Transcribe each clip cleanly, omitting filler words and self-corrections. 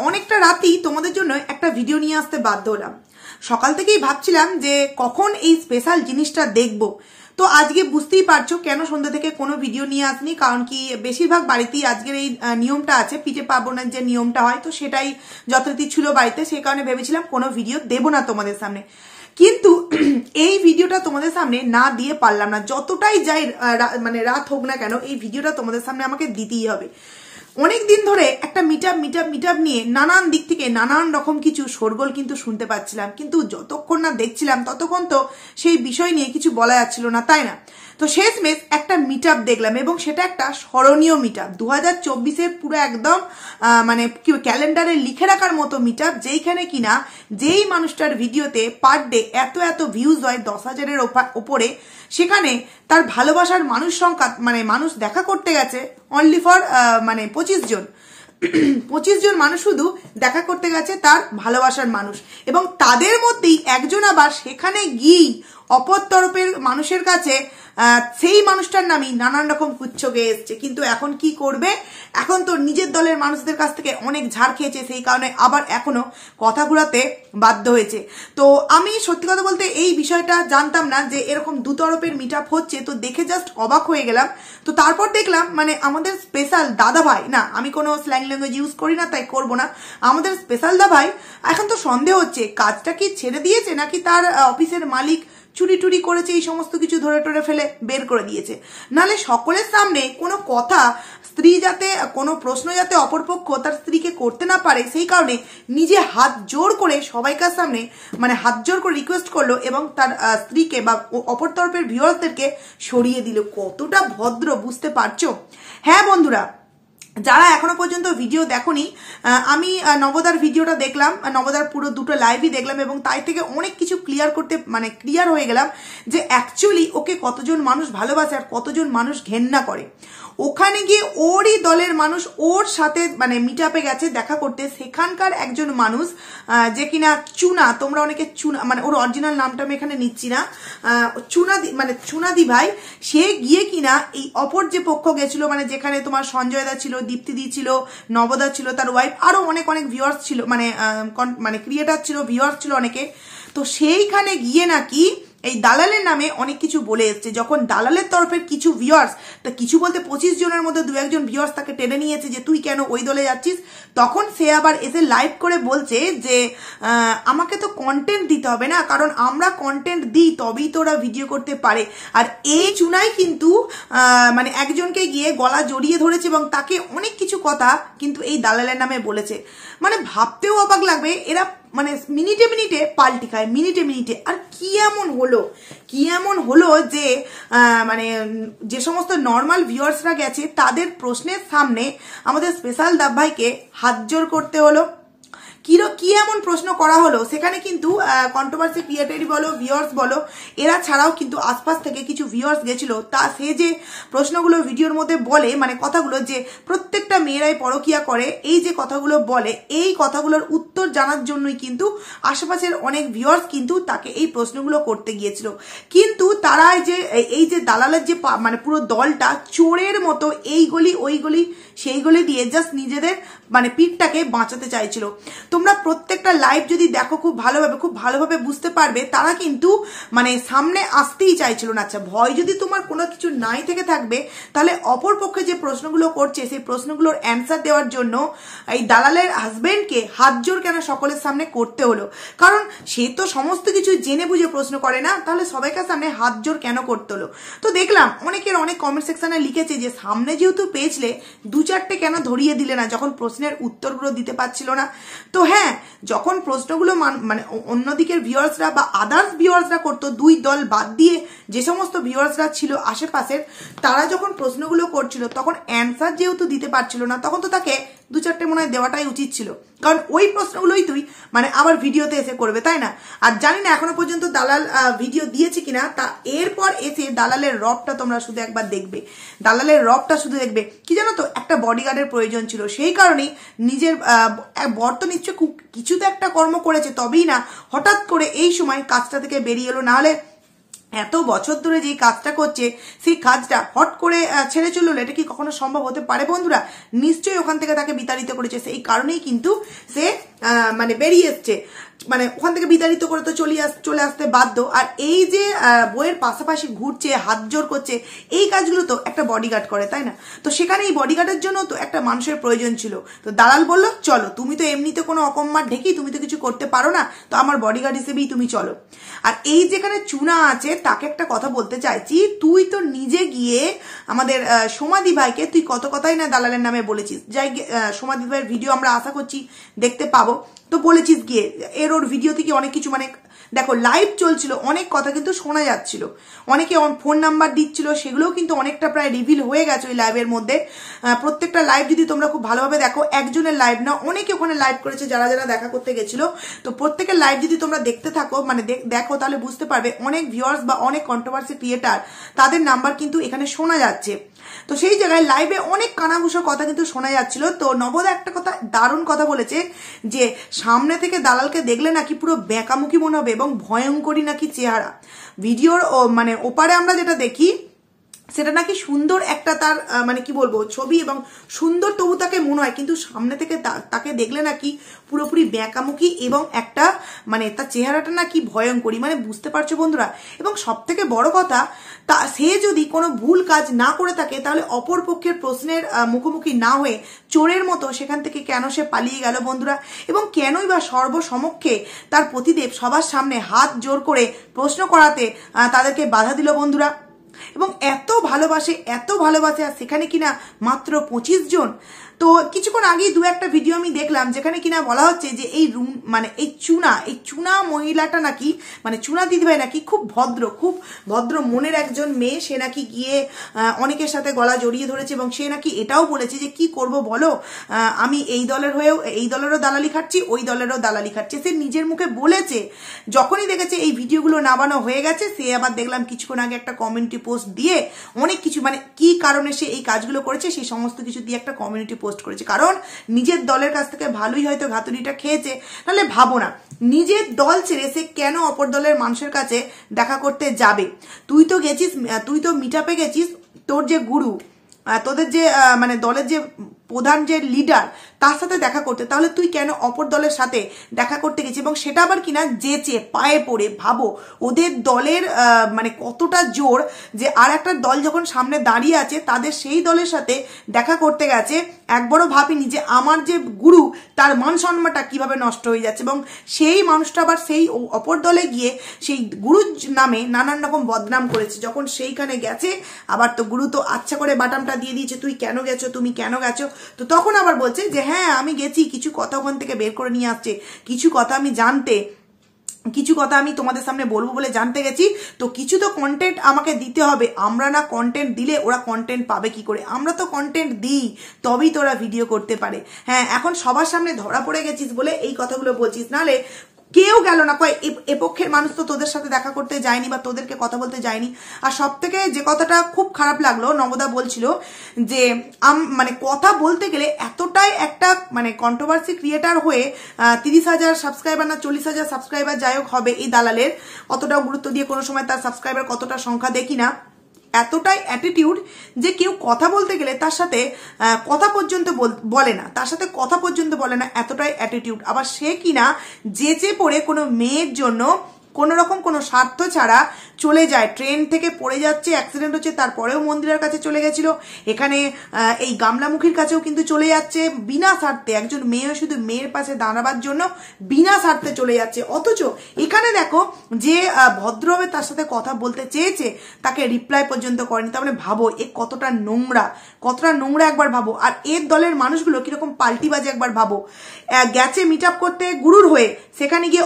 অনেকটা রাতেই তোমাদের জন্য একটা ভিডিও নিয়ে আসতে বাধ্য হলাম। সকাল থেকেই ভাবছিলাম যে কখন এই স্পেশাল জিনিসটা দেখব। তো আজকে বুঝতেই পারছো কেন সন্ধ্যা থেকে কোনো ভিডিও নিয়ে আসনি, কারণ কি বেশিরভাগ বাড়িতেই আজকের এই নিয়মটা আছে, পিঠে পার্বণের যে নিয়মটা হয়, তো সেটাই যথারীতি ছিল বাড়িতে। সেই কারণে ভেবেছিলাম কোনো ভিডিও দেব না তোমাদের সামনে। কিন্তু এই ভিডিওটা তোমাদের সামনে না দিয়ে পারলাম না। যতটাই যাই মানে রাত হোক না কেন, এই ভিডিওটা তোমাদের সামনে আমাকে দিতেই হবে। অনেক দিন ধরে একটা মিটআপ নিয়ে নানান দিক থেকে নানান রকম কিছু শোরগোল কিন্তু শুনতে পাচ্ছিলাম, কিন্তু যতক্ষণ না দেখছিলাম ততক্ষণ তো সেই বিষয় নিয়ে কিছু বলা যাচ্ছিল না, তাই না? তো শেষমেশ একটা মিটআপ দেখলাম, এবং সেটা একটা স্মরণীয় মিটআপ, 2024-এর পুরো একদম মানে কি ক্যালেন্ডারে লিখে রাখার মতো মিটআপ, যেইখানে কিনা যেই মানুষটার ভিডিওতে পার ডে এত ভিউজ হয় 10,000-এর ওপরে, সেখানে তার ভালোবাসার মানুষ সংখ্যা মানে মানুষ দেখা করতে গেছে অনলি ফর মানে 25 জন। 25 জন মানুষ শুধু দেখা করতে গেছে তার ভালোবাসার মানুষ, এবং তাদের মধ্যেই একজন আবার সেখানে গিয়েই অপর তরফের মানুষের কাছে সেই মানুষটার নামই নানান রকম কুচ্ছ গেয়ে এসছে। কিন্তু এখন কি করবে, এখন তো নিজের দলের মানুষদের কাছ থেকে অনেক ঝাড় খেয়েছে, সেই কারণে আবার এখনো কথা ঘুরাতে বাধ্য হয়েছে। তো আমি সত্যি কথা বলতে এই বিষয়টা জানতাম না যে এরকম দুতরফের মিটআপ হচ্ছে, তো দেখে জাস্ট অবাক হয়ে গেলাম। তো তারপর দেখলাম মানে আমাদের স্পেশাল দাদা ভাই, না আমি কোনো স্ল্যাং ল্যাঙ্গুয়েজ ইউজ করি না তাই করবো না, আমাদের স্পেশাল দাদা ভাই এখন তো সন্দেহ হচ্ছে কাজটা কি ছেড়ে দিয়েছে নাকি তার অফিসের মালিক চুরি টুরি করেছে, এই সমস্ত কিছু ধরে টরে ফেলে বের করে দিয়েছে। নাহলে সকলের সামনে কোনো কথা স্ত্রী যাতে কোনো প্রশ্ন যাতে অপরপক্ষ তার স্ত্রীকে করতে না পারে, সেই কারণে নিজে হাত জোর করে সবাইকার সামনে মানে হাত জোর করে রিকোয়েস্ট করলো এবং তার স্ত্রীকে বা অপর তরফের ভিউয়ার্সদেরকে সরিয়ে দিল। কতটা ভদ্র বুঝতে পারছো? হ্যাঁ বন্ধুরা, যারা এখনো পর্যন্ত ভিডিও দেখোনি, আমি নবদার ভিডিওটা দেখলাম, নবদার পুরো দুটো লাইভই দেখলাম, এবং তাই থেকে অনেক কিছু ক্লিয়ার হয়ে গেলাম যে অ্যাকচুয়ালি ওকে কতজন মানুষ ভালোবাসে আর কতজন মানুষ ঘেন্না করে। ওখানে গিয়ে ওরই দলের মানুষ ওর সাথে মানে মিটআপে গেছে দেখা করতে, সেখানকার একজন মানুষ যে কিনা চুনা, তোমরা অনেকে চুনা মানে ওর অরিজিনাল নামটা আমি এখানে নিচ্ছি না, চুনাদি ভাই, সে গিয়ে কিনা এই অপর যে পক্ষ গেছিল মানে যেখানে তোমার সঞ্জয় দা ছিল, দীপ্তিদি ছিল, নবদা ছিল, তার ওয়াইফ, আরো অনেক ভিউয়ার্স ছিল, মানে ক্রিয়েটার ছিল, ভিউয়ার্স ছিল অনেকে। তো সেইখানে গিয়ে নাকি এই দালালের নামে অনেক কিছু বলে এসছে। যখন দালালের তরফের কিছু ভিউয়ার্স, তা কিছু বলতে 25 জনের মধ্যে 2-1 জন ভিউয়ার্স তাকে টেনে নিয়েছে যে তুই কেন ওই দলে যাচ্ছিস, তখন সে আবার এসে লাইভ করে বলছে যে আমাকে তো কন্টেন্ট দিতে হবে না, কারণ আমরা কন্টেন্ট দিই তবেই তো ওরা ভিডিও করতে পারে। আর এই চুনাই কিন্তু মানে একজনকে গিয়ে গলা জড়িয়ে ধরেছে এবং তাকে অনেক কিছু কথা কিন্তু এই দালালের নামে বলেছে। মানে ভাবতেও অবাক লাগবে, এরা মানে মিনিটে পাল্টি খায়, মিনিটে। আর কি এমন হলো যে মানে যে সমস্ত নর্মাল ভিউয়ার্সরা গেছে তাদের প্রশ্নের সামনে আমাদের স্পেশাল দাব ভাইকে হাত জোর করতে হলো। কি এমন প্রশ্ন করা হলো সেখানে কিন্তু কন্ট্রোভার্সি ক্রিয়েটারই বলো, ভিউয়ার্স বলো, এরা ছাড়াও কিন্তু আশপাশ থেকে কিছু ভিউয়ার্স গেছিল। তা সে যে প্রশ্নগুলো ভিডিওর মধ্যে বলে, মানে কথাগুলো যে প্রত্যেকটা মেয়েরাই পরকিয়া করে, এই যে কথাগুলো বলে, এই কথাগুলোর উত্তর জানার জন্যই কিন্তু আশেপাশের অনেক ভিউয়ার্স কিন্তু তাকে এই প্রশ্নগুলো করতে গিয়েছিল। কিন্তু তারা এই যে দালালের যে মানে পুরো দলটা চোরের মতো এই গলি ওই গলি সেই গলি দিয়ে জাস্ট নিজেদের মানে পিঠটাকে বাঁচাতে চাইছিল। তোমরা প্রত্যেকটা লাইভ যদি দেখো খুব ভালোভাবে বুঝতে পারবে, তারা কিন্তু মানে সামনে আসতেই চাইছিল না। আচ্ছা, ভয় যদি তোমার কোনো কিছু নাই থেকে থাকবে, তাহলে অপর পক্ষে যে প্রশ্নগুলো করছে সেই প্রশ্নগুলোর অ্যান্সার দেওয়ার জন্য এই দালালের হাজবেন্ডকে হাত জোর কেন সকলের সামনে করতে হলো? কারণ সে তো সমস্ত কিছু জেনে বুঝে প্রশ্ন করে না, তাহলে সবাইকার সামনে হাত জোর কেন করতে হলো? তো দেখলাম অনেকের অনেক কমেন্ট সেকশনে লিখেছে যে সামনে যেহেতু পেয়েছিলে 2-4টে কেন ধরিয়ে দিলে না যখন প্রশ্নের উত্তরগুলো দিতে পারছিল না। তো হ্যাঁ, যখন প্রশ্নগুলো মানে অন্যদিকের ভিউয়ার্সরা বা আদার্স ভিউয়ার্সরা করতো, দুই দল বাদ দিয়ে যে সমস্ত ভিউয়ার্সরা ছিল আশেপাশের, তারা যখন প্রশ্নগুলো করছিল তখন অ্যান্সার যেহেতু দিতে পারছিল না, তখন তো তাকে 2-4টে মনে হয় দেওয়াটাই উচিত ছিল, কারণ ওই প্রশ্নগুলোই তুই মানে আবার ভিডিওতে এসে করবে, তাই না? আর জানি না এখনো পর্যন্ত দালাল ভিডিও দিয়েছে কিনা, তা এরপর এসে দালালের রবটা তোমরা শুধু একবার দেখবে, দালালের রবটা শুধু দেখবে। কি জানো তো, একটা বডিগার্ডের প্রয়োজন ছিল, সেই কারণেই নিজের বর তো নিশ্চয় কিছু তো একটা কর্ম করেছে, তবেই না হঠাৎ করে এই সময় কাজটা থেকে বেরিয়ে এলো। নাহলে এত বছর ধরে যেই কাজটা করছে সেই কাজটা হট করে ছেড়ে চললো, এটা কি কখনো সম্ভব হতে পারে বন্ধুরা? নিশ্চয়ই ওখান থেকে তাকে বিতাড়িত করেছে, সেই কারণেই কিন্তু সে মানে বেরিয়ে এসছে, মানে ওখান থেকে বিতাড়িত করে তো চলে আসতে বাধ্য। আর এই যে বইয়ের পাশাপাশি ঘুরছে, হাত জোর করছে, এই কাজগুলো তো একটা বডিগার্ড করে, তাই না? তো সেখানে এই বডিগার্ডের জন্য তো একটা মানুষের প্রয়োজন ছিল। তো দালাল বললো চলো, তুমি তো এমনিতে কোনো অকম্মার ঢেকি, তুমি তো কিছু করতে পারো না, তো আমার বডিগার্ড হিসেবেই তুমি চলো। আর এই যেখানে চুনা আছে তাকে একটা কথা বলতে চাইছি, তুই তো নিজে গিয়ে আমাদের সমাধি ভাইকে তুই কত কথাই না দালালের নামে বলেছিস। যাই সমাধি ভাইয়ের ভিডিও আমরা আশা করছি দেখতে পাবো, তো বলেছিস গিয়ে ওর ভিডিও থেকে অনেক কিছু, মানে দেখো লাইভ চলছিল, অনেক কথা কিন্তু শোনা যাচ্ছিল, অনেকে ফোন নাম্বার দিচ্ছিল, সেগুলোও কিন্তু অনেকটা প্রায় রিভিল হয়ে গেছে ওই লাইভের মধ্যে। প্রত্যেকটা লাইভ যদি তোমরা খুব ভালোভাবে দেখো, একজনের লাইভ না, অনেকে ওখানে লাইভ করেছে যারা যারা দেখা করতে গেছিল, তো প্রত্যেকের লাইভ যদি তোমরা দেখতে থাকো, মানে দেখো, তাহলে বুঝতে পারবে অনেক ভিউয়ার্স বা অনেক কন্ট্রোভার্সি ক্রিয়েটার তাদের নাম্বার কিন্তু এখানে শোনা যাচ্ছে। তো সেই জায়গায় লাইভে অনেক কানাঘুষো কথা কিন্তু শোনা যাচ্ছিল। তো নবদা একটা কথা, দারুণ কথা বলেছে যে সামনে থেকে দালালকে দেখলে নাকি পুরো বেঁকামুখী মনে হবে এবং ভয়ঙ্করী নাকি চেহারা। ভিডিওর মানে ওপারে আমরা যেটা দেখি সেটা নাকি সুন্দর একটা তার মানে কি বলবো ছবি, এবং সুন্দর তবু তাকে মনে হয়, কিন্তু সামনে থেকে তাকে দেখলে নাকি পুরোপুরি বেঁকামুখী এবং একটা মানে তার চেহারাটা নাকি ভয়ঙ্করী, মানে বুঝতে পারছো বন্ধুরা। এবং সব থেকে বড় কথা, সে যদি কোনো ভুল কাজ না করে থাকে তাহলে অপর পক্ষের প্রশ্নের মুখোমুখি না হয়ে চোরের মতো সেখান থেকে কেন সে পালিয়ে গেল বন্ধুরা, এবং কেনই বা সর্বসমক্ষে তার পতিদেব সবার সামনে হাত জোর করে প্রশ্ন করাতে তাদেরকে বাধা দিল বন্ধুরা। এবং এত ভালোবাসে আর সেখানে কিনা মাত্র 25 জন। তো কিছুক্ষণ আগেই দু একটা ভিডিও আমি দেখলাম যেখানে কিনা বলা হচ্ছে যে এই মানে এই চুনা মহিলাটা নাকি, মানে চুনা দিদিভাই নাকি খুব ভদ্র মনের একজন মেয়ে, সে নাকি গিয়ে অনেকের সাথে গলা জড়িয়ে ধরেছে, এবং সে নাকি এটাও বলেছে যে কি করব বলো, আমি এই দলের হয়েও এই দলেরও দালালি খাচ্ছি, ওই দলেরও দালালি খাচ্ছি, সে নিজের মুখে বলেছে। যখনই দেখেছে এই ভিডিওগুলো নামানো হয়ে গেছে, সে আবার দেখলাম কিছুক্ষণ আগে একটা কমিউনিটি পোস্ট দিয়ে অনেক কিছু, মানে কি কারণে সে এই কাজগুলো করেছে সেই সমস্ত কিছু দিয়ে একটা কমিউনিটি পোস্ট করেছে। কারণ নিজের দলের কাছ থেকে ভালোই হয়তো ঘাতুরিটা খেয়েছে, তাহলে ভাবো না নিজের দল ছেড়ে সে কেন অপর দলের মানুষের কাছে দেখা করতে যাবে। তুই তো মিট আপে গেছিস, তোর যে গুরু, তোদের যে মানে দলের যে প্রধান যে লিডার, তার সাথে দেখা করতে, তাহলে তুই কেন অপর দলের সাথে দেখা করতে গেছিস, এবং সেটা আবার কিনা যেচে পায়ে পড়ে। ভাবো ওদের দলের মানে কতটা জোর, যে আর একটা দল যখন সামনে দাঁড়িয়ে আছে তাদের সেই দলের সাথে দেখা করতে গেছে। একবারও ভাবিনি যে আমার যে গুরু তার মান সম্মানটা কিভাবে নষ্ট হয়ে যাচ্ছে, এবং সেই মানুষটা আবার সেই অপর দলে গিয়ে সেই গুরুর নামে নানান রকম বদনাম করেছে। যখন সেইখানে গেছে আবার তো গুরু তো আচ্ছা করে বাটামটা দিয়ে দিয়েছে, তুই কেন গেছো, তুমি কেন গেছো। তো তখন আবার বলছে যে হ্যাঁ আমি গেছি, কিছু কথা ওখান থেকে বের করে নিয়ে আসছে, কিছু কথা আমি তোমাদের সামনে বলবো বলে জানতে গেছি। তো কিছু তো কন্টেন্ট আমাকে দিতে হবে, আমরা না কন্টেন্ট দিলে ওরা কন্টেন্ট পাবে কি করে? আমরা তো কন্টেন্ট দিই, তবেই তো ওরা ভিডিও করতে পারে। হ্যাঁ, এখন সবার সামনে ধরা পড়ে গেছিস বলে এই কথাগুলো বলছিস, নাহলে কেউ গেল না, কয় এ পক্ষের মানুষ তো তোদের সাথে দেখা করতে যায়নি বা তোদেরকে কথা বলতে যায়নি। আর সব থেকে যে কথাটা খুব খারাপ লাগলো, নবদা বলছিল যে মানে কথা বলতে গেলে এতটাই একটা মানে কন্ট্রোভার্সি ক্রিয়েটার হয়ে 30,000 সাবস্ক্রাইবার না 40,000 সাবস্ক্রাইবার যাই হোক হবে এই দালালের, অতটাও গুরুত্ব দিয়ে কোনো সময় তার সাবস্ক্রাইবার কতটা সংখ্যা দেখি না, এতটাই অ্যাটিটিউড যে কেউ কথা বলতে গেলে তার সাথে কথা পর্যন্ত বলে না, এতটাই অ্যাটিটিউড। আবার সে কিনা যেচে পড়ে কোনো মেয়ের জন্য কোনো রকম কোনো স্বার্থ ছাড়া চলে যায়, ট্রেন থেকে পড়ে যাচ্ছে, অ্যাক্সিডেন্ট হচ্ছে, তারপরেও মন্দিরের কাছে চলে গেছিল, এখানে এই গামলামুখীর কাছেও কিন্তু চলে যাচ্ছে বিনা স্বার্থে। একজন মেয়ে শুধু মেয়ের পাশে দাঁড়াবার জন্য বিনা স্বার্থে চলে যাচ্ছে, অথচ এখানে দেখো যে ভদ্রভাবে তার সাথে কথা বলতে চেয়েছে তাকে রিপ্লাই পর্যন্ত করেনি। তার মানে ভাবো এ কতটা নোংরা একবার ভাবো। আর এর দলের মানুষগুলো কিরকম পাল্টি বাজে একবার ভাবো। গেছে মিট আপ করতে গুরুর হয়ে, সেখানে গিয়ে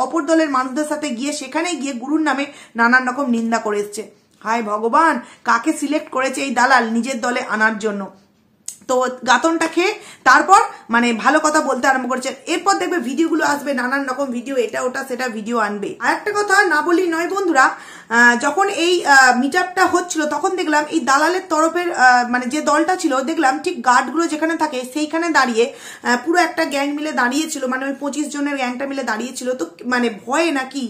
অপর দলের মানুষদের সাথে গিয়ে সেখানে গিয়ে গুরুর নামে নানান রকম নিন্দা করে এসছে। হায় ভগবান, কাকে সিলেক্ট করেছে এই দালাল নিজের দলে আনার জন্য। তো গাতনটা খেয়ে তারপর মানে ভালো কথা বলতে আরম্ভ করেছে। এরপর দেখবে ভিডিওগুলো আসবে, নানান রকম ভিডিও, এটা ওটা সেটা ভিডিও আনবে। আর একটা কথা না বলি নয় বন্ধুরা, যখন এই মিটআপটা হচ্ছিল তখন দেখলাম এই দালালের তরফের মানে যে দলটা ছিল দেখলাম ঠিক গার্ডগুলো যেখানে থাকে সেইখানে দাঁড়িয়ে পুরো একটা গ্যাং মিলে দাঁড়িয়েছিল, মানে ওই 25 জনের গ্যাংটা মিলে দাঁড়িয়েছিল। তো মানে ভয়ে নাকি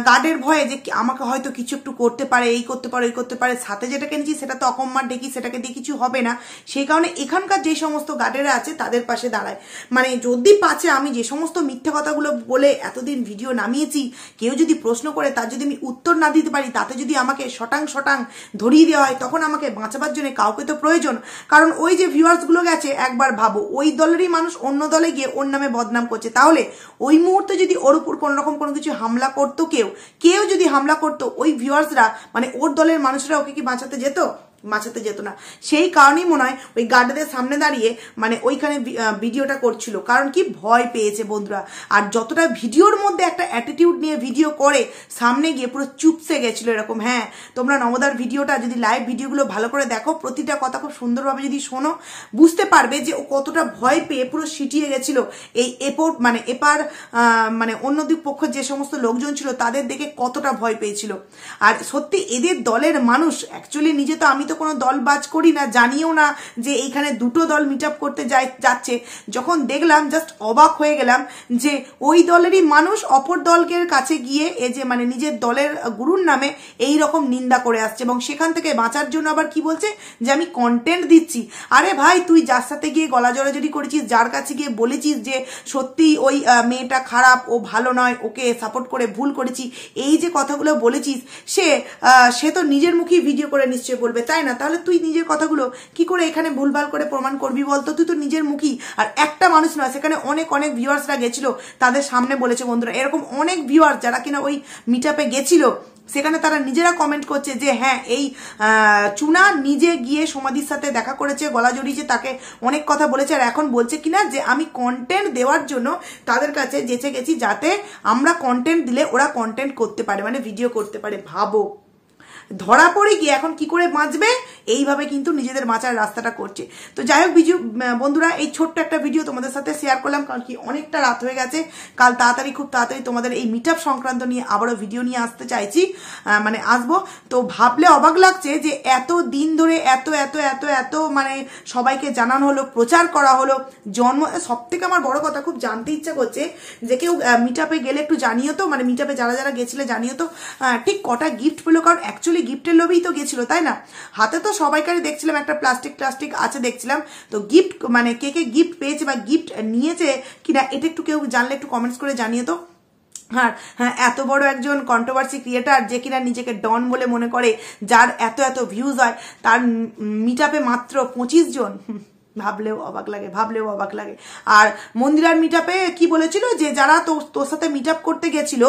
গার্ডের ভয়ে যে আমাকে হয়তো কিছু একটু করতে পারে, এই করতে পারে, এই করতে পারে, সাথে যেটা কিনেছি সেটা তো অকম্মার ডেকি, সেটাকে দিয়ে কিছু হবে না, সেই কারণে এখানকার যে সমস্ত গার্ডেরা আছে তাদের পাশে দাঁড়ায়। মানে যদি পাচ্ছে আমি যে সমস্ত মিথ্যে কথাগুলো বলে এতদিন ভিডিও নামিয়েছি, কেউ যদি প্রশ্ন করে তার যদি আমি উত্তর না দিতে পারি, তাতে যদি আমাকে শটাং ধরিয়ে দেওয়া হয়, তখন আমাকে বাঁচাবার জন্য কাউকে তো প্রয়োজন। কারণ ওই যে ভিউয়ার্সগুলো গেছে, একবার ভাবো ওই দলেরই মানুষ অন্য দলে গিয়ে ওর নামে বদনাম করছে, তাহলে ওই মুহূর্তে যদি ওর উপর কোনো রকম কোনো কিছু হামলা করতো, কেউ যদি হামলা করতো, ওই ভিউয়ার্সরা মানে ওর দলের মানুষরা ওকে কি বাঁচাতে যেত? বাঁচাতে যেত না। সেই কারণেই মনে হয় ওই গার্ডদের সামনে দাঁড়িয়ে মানে ওইখানে ভিডিওটা করছিল, কারণ কি ভয় পেয়েছে বন্ধুরা। আর যতটা ভিডিওর মধ্যে একটা অ্যাটিটিউড নিয়ে ভিডিও করে সামনে গিয়ে পুরো চুপসে গেছিল এরকম। হ্যাঁ, তোমরা নবদার ভিডিওটা যদি লাইভ ভিডিওগুলো ভালো করে দেখো, প্রতিটা কথা খুব সুন্দরভাবে যদি শোনো, বুঝতে পারবে যে ও কতটা ভয় পেয়ে পুরো সিটিয়ে গেছিল। এই এপার মানে অন্য দিক পক্ষ যে সমস্ত লোকজন ছিল তাদের দেখে কতটা ভয় পেয়েছিল। আর সত্যি এদের দলের মানুষ অ্যাকচুয়ালি, নিজে তো আমি তো কোনো দল বাজ করি না, জানিও না যে এইখানে দুটো দল মিট আপ করতে যাচ্ছে। যখন দেখলাম জাস্ট অবাক হয়ে গেলাম যে ওই দলেরই মানুষ অপর দলের কাছে গিয়ে এই যে মানে নিজের দলের গুরুর নামে এই রকম নিন্দা করে আসছে, এবং সেখান থেকে বাঁচার জন্য আবার কি বলছে যে আমি কন্টেন্ট দিচ্ছি। আরে ভাই, তুই যার সাথে গিয়ে গলা জড়াজড়ি করেছিস, যার কাছে গিয়ে বলেছিস যে সত্যি ওই মেয়েটা খারাপ, ও ভালো নয়, ওকে সাপোর্ট করে ভুল করেছি, এই যে কথাগুলো বলেছিস, সে তো নিজের মুখেই ভিডিও করে নিশ্চয়ই বলবে, তাই না? তাহলে তুই নিজের কথাগুলো কি করে এখানে ভুলভাল করে প্রমাণ করবি বলতো? তুই তো নিজের মুখই। আর একটা মানুষ নয়, সেখানে অনেক ভিউয়ার্সরা গেছিল, তাদের সামনে বলেছে বন্ধুরা, এরকম অনেক ভিউয়ার্স যারা কিনা ওই মিটআপে গেছিল, সেখানে তারা নিজেরা কমেন্ট করছে যে হ্যাঁ, এই চুনা নিজে গিয়ে সমাধির সাথে দেখা করেছে, গলা জড়িয়েছে, তাকে অনেক কথা বলেছে, আর এখন বলছে কিনা যে আমি কন্টেন্ট দেওয়ার জন্য তাদের কাছে যেচে গেছি, যাতে আমরা কন্টেন্ট দিলে ওরা কন্টেন্ট করতে পারে, মানে ভিডিও করতে পারে। ভাবো, ধরা পড়ে গিয়ে এখন কি করে বাঁচবে, এইভাবে কিন্তু নিজেদের বাঁচার রাস্তাটা করছে। তো যাই হোক বন্ধুরা, এই ছোট্ট একটা ভিডিও তোমাদের সাথে শেয়ার করলাম, কারণ কি অনেকটা রাত হয়ে গেছে। কাল খুব তাড়াতাড়ি তোমাদের এই মিটআপ সংক্রান্ত নিয়ে আবারও ভিডিও নিয়ে আসতে চাইছি, মানে আসবো। তো ভাবলে অবাক লাগছে যে এত দিন ধরে এত এত এত এত মানে সবাইকে জানানো হলো, প্রচার করা হলো, সব থেকে আমার বড় কথা খুব জানতে ইচ্ছা করছে যে কেউ মিটআপে গেলে একটু জানিও তো, মানে মিটআপে যারা গেছিলে জানিও তো ঠিক কটা গিফট পেলো, কারণ অ্যাকচুয়ালি গিফটের লোভেই তো গেছিল, তাই না? হাতে তো সবাইকারই দেখছিলাম একটা প্লাস্টিক আছে দেখছিলাম, তো গিফট মানে কে গিফট পেয়েছে বা গিফট নিয়েছে কিনা, এটা একটু কেউ জানলে একটু কমেন্টস করে জানিয়ে তো। হ্যাঁ, এত বড় একজন কন্ট্রোভার্সি ক্রিয়েটার, যে কিনা নিজেকে ডন বলে মনে করে, যার এত ভিউজ হয়, তার মিটআপে মাত্র 25 জন, ভাবলেও অবাক লাগে। আর মন্দিরার মিটআপে কি বলেছিল যে যারা তোর সাথে মিটআপ করতে গেছিল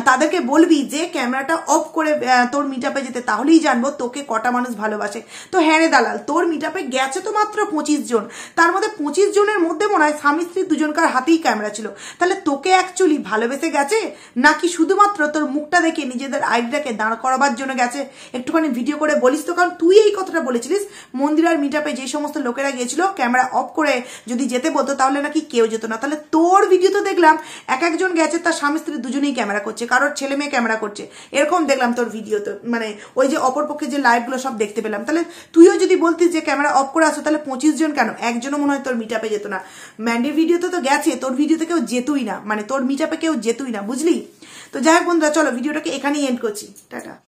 তাদেরকে বলবি যে ক্যামেরাটা অফ করে তোর মিটআপে যেতে, তাহলেই জানবো তোকে কটা মানুষ ভালোবাসে। তো হ্যাঁ রে দালাল, তোর মিটআপে গেছে তো মাত্র 25 জন, তার মধ্যে 25 জনের মধ্যে মনে হয় স্বামী স্ত্রী দুজনকার হাতেই ক্যামেরা ছিল। তাহলে তোকে অ্যাকচুয়ালি ভালোবেসে গেছে, নাকি শুধুমাত্র তোর মুখটা দেখে নিজেদের আইডিটাকে দাঁড় করাবার জন্য গেছে? একটুখানি ভিডিও করে বলিস তো, কারণ তুই এই কথাটা বলেছিলিস মন্দিরার মিটআপে যে সমস্ত লোকেরা গিয়েছিল ক্যামেরা অফ করে যদি যেতে বলতো তাহলে নাকি কেউ যেত না। তাহলে তোর ভিডিও তো দেখলাম একজন গেছে, তার স্বামী স্ত্রী দুজনেই ক্যামেরা করছে, কারোর ছেলে মেয়ে ক্যামেরা করছে, এরকম দেখলাম তোর ভিডিওতে, মানে ওই যে অপরপক্ষে যে লাইভগুলো সব দেখতে পেলাম। তাহলে তুইও যদি বলতিস যে ক্যামেরা অফ করে আসো, তাহলে 25 জন কেন? একজনও মনে হয় তোর মিটআপে যেত না। ম্যান্ডির ভিডিওতে তো গেছে, তোর ভিডিওতে কেউ যেতই না, মানে তোর মিটআপে কেউ যেতই না, বুঝলি? তো যাই হোক বন্ধুরা, চলো ভিডিওটাকে এখানেই এন্ড করছি, টাটা।